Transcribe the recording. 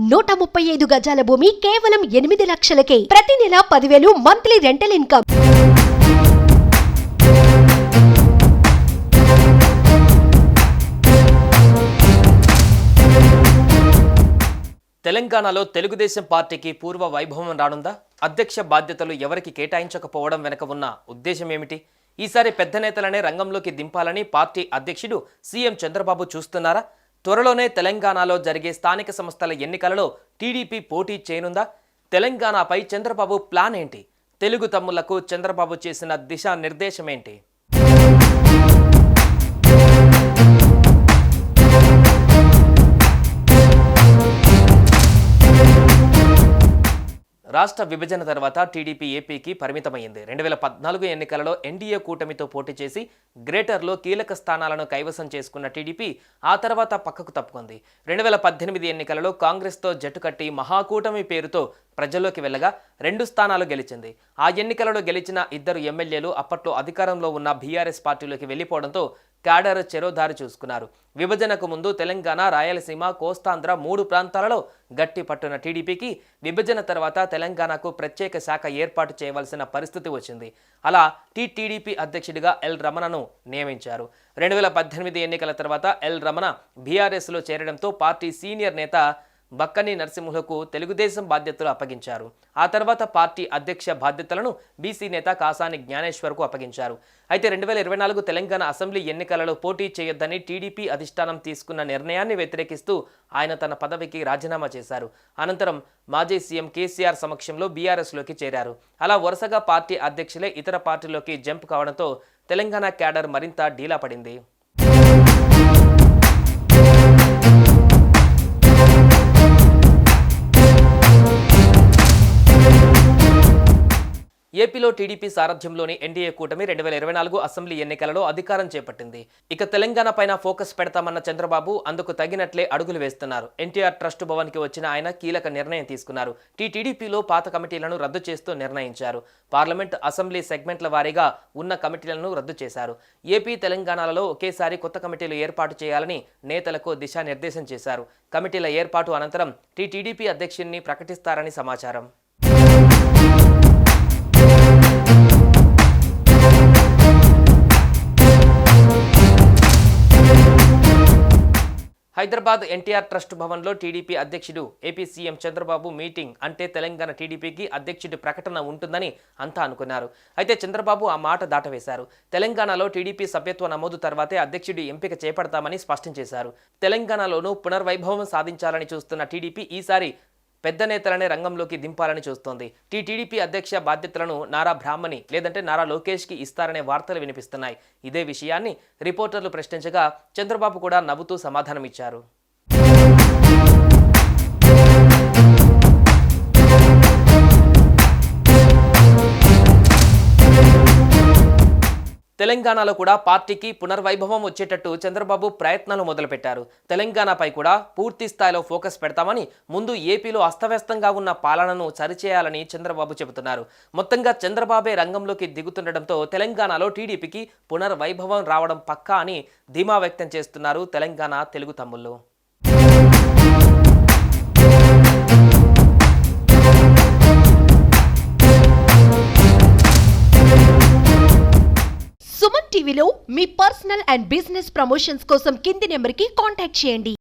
135 గజాల భూమి కేవలం 8 లక్షలకే. ప్రతి నెల 10,000 మంత్లీ రెంటల్ ఇన్కమ్. తెలంగాణలో తెలుగుదేశం పార్టీకి పూర్వ వైభవం రానుందా? అధ్యక్ష బాధ్యతలు ఎవరికి కేటాయించకపోవడం వెనుక ఉన్న ఉద్దేశం ఏమిటి? ఈసారి పెద్ద నేతలనే రంగంలోకి దింపాలని పార్టీ అధ్యక్షుడు సీఎం చంద్రబాబు చూస్తున్నారా? త్వరలోనే తెలంగాణలో జరిగే స్థానిక సంస్థల ఎన్నికలలో టీడీపీ పోటీ చేయనుందా? తెలంగాణపై చంద్రబాబు ప్లాన్ ఏంటి? తెలుగు తమ్ముళ్లకు చంద్రబాబు చేసిన దిశానిర్దేశం ఏంటి? రాష్ట్ర విభజన తర్వాత టీడీపీ ఏపీకి పరిమితమైంది. 2014 ఎన్నికలలో ఎన్డీఏ కూటమితో పోటీ చేసి గ్రేటర్లో కీలక స్థానాలను కైవసం చేసుకున్న టీడీపీ ఆ తర్వాత పక్కకు తప్పుకుంది. 2018 ఎన్నికలలో కాంగ్రెస్తో జట్టు కట్టి మహాకూటమి పేరుతో ప్రజల్లోకి వెళ్ళగా 2 స్థానాలు గెలిచింది. ఆ ఎన్నికలలో గెలిచిన 2 ఎమ్మెల్యేలు అప్పట్లో అధికారంలో ఉన్న బీఆర్ఎస్ పార్టీలోకి వెళ్లిపోవడంతో క్యాడర్ చెరోదారి చూసుకున్నారు. విభజనకు ముందు తెలంగాణ, రాయలసీమ, కోస్తాంధ్ర 3 ప్రాంతాలలో గట్టి పట్టున టీడీపీకి విభజన తర్వాత తెలంగాణకు ప్రత్యేక శాఖ ఏర్పాటు చేయవలసిన పరిస్థితి వచ్చింది. అలా టీడీపీ అధ్యక్షుడిగా ఎల్ రమణను నియమించారు. 2018 ఎన్నికల తర్వాత ఎల్ రమణ బీఆర్ఎస్లో చేరడంతో పార్టీ సీనియర్ నేత బక్కని నరసింహులకు తెలుగుదేశం బాధ్యతలు అప్పగించారు. ఆ తర్వాత పార్టీ అధ్యక్ష బాధ్యతలను బీసీ నేత కాసాని జ్ఞానేశ్వర్కు అప్పగించారు. అయితే 2024 తెలంగాణ అసెంబ్లీ ఎన్నికలలో పోటీ చేయొద్దని టీడీపీ అధిష్టానం తీసుకున్న నిర్ణయాన్ని వ్యతిరేకిస్తూ ఆయన తన పదవికి రాజీనామా చేశారు. అనంతరం మాజీ సీఎం కేసీఆర్ సమక్షంలో బీఆర్ఎస్లోకి చేరారు. అలా వరుసగా పార్టీ అధ్యక్షులే ఇతర పార్టీలోకి జంప్ కావడంతో తెలంగాణ క్యాడర్ మరింత డీలా పడింది. ఏపీలో టీడీపీ సారథ్యంలోని ఎన్డీఏ కూటమి 2024 అసెంబ్లీ ఎన్నికలలో అధికారం చేపట్టింది. ఇక తెలంగాణ పైన ఫోకస్ పెడతామన్న చంద్రబాబు అందుకు తగినట్లే అడుగులు వేస్తున్నారు. ఎన్టీఆర్ ట్రస్ట్ భవన్కి వచ్చిన ఆయన కీలక నిర్ణయం తీసుకున్నారు. టీడీపీలో పాత కమిటీలను రద్దు చేస్తూ నిర్ణయించారు. పార్లమెంట్, అసెంబ్లీ సెగ్మెంట్ల వారీగా ఉన్న కమిటీలను రద్దు చేశారు. ఏపీ, తెలంగాణలలో ఒకేసారి కొత్త కమిటీలు ఏర్పాటు చేయాలని నేతలకు దిశానిర్దేశం చేశారు. కమిటీల ఏర్పాటు అనంతరం టీడీపీ అధ్యక్షుడిని ప్రకటిస్తారని సమాచారం. హైదరాబాద్ ఎన్టీఆర్ ట్రస్ట్ భవన్లో టీడీపీ అధ్యక్షుడు ఏపీ సీఎం చంద్రబాబు మీటింగ్ అంటే తెలంగాణ టీడీపీకి అధ్యక్షుడి ప్రకటన ఉంటుందని అంతా అనుకున్నారు. అయితే చంద్రబాబు ఆ మాట దాటవేశారు. తెలంగాణలో టీడీపీ సభ్యత్వ నమోదు తర్వాతే అధ్యక్షుడి ఎంపిక చేపడతామని స్పష్టం చేశారు. తెలంగాణలోనూ పునర్వైభవం సాధించాలని చూస్తున్న టీడీపీ ఈసారి పెద్ద నేతలనే రంగంలోకి దింపాలని చూస్తోంది. టీడీపీ అధ్యక్ష బాధ్యతలను నారా బ్రాహ్మణి లేదంటే నారా లోకేష్కి ఇస్తారనే వార్తలు వినిపిస్తున్నాయి. ఇదే విషయాన్ని రిపోర్టర్లు ప్రశ్నించగా చంద్రబాబు కూడా నవ్వుతూ సమాధానమిచ్చారు. తెలంగాణలో కూడా పార్టీకి పునర్వైభవం వచ్చేటట్టు చంద్రబాబు ప్రయత్నాలు మొదలుపెట్టారు. తెలంగాణపై కూడా పూర్తి స్థాయిలో ఫోకస్ పెడతామని, ముందు ఏపీలో అస్తవ్యస్తంగా ఉన్న పాలనను సరిచేయాలని చంద్రబాబు చెబుతున్నారు. మొత్తంగా చంద్రబాబే రంగంలోకి దిగుతుండటంతో తెలంగాణలో టీడీపీకి పునర్వైభవం రావడం పక్కా అని ధీమా వ్యక్తం చేస్తున్నారు తెలంగాణ తెలుగు తమ్ముళ్ళు. సుమన్ టీవీలో మీ పర్సనల్ అండ్ బిజినెస్ ప్రమోషన్స్ కోసం కింది నెంబర్కి కాంటాక్ట్ చేయండి.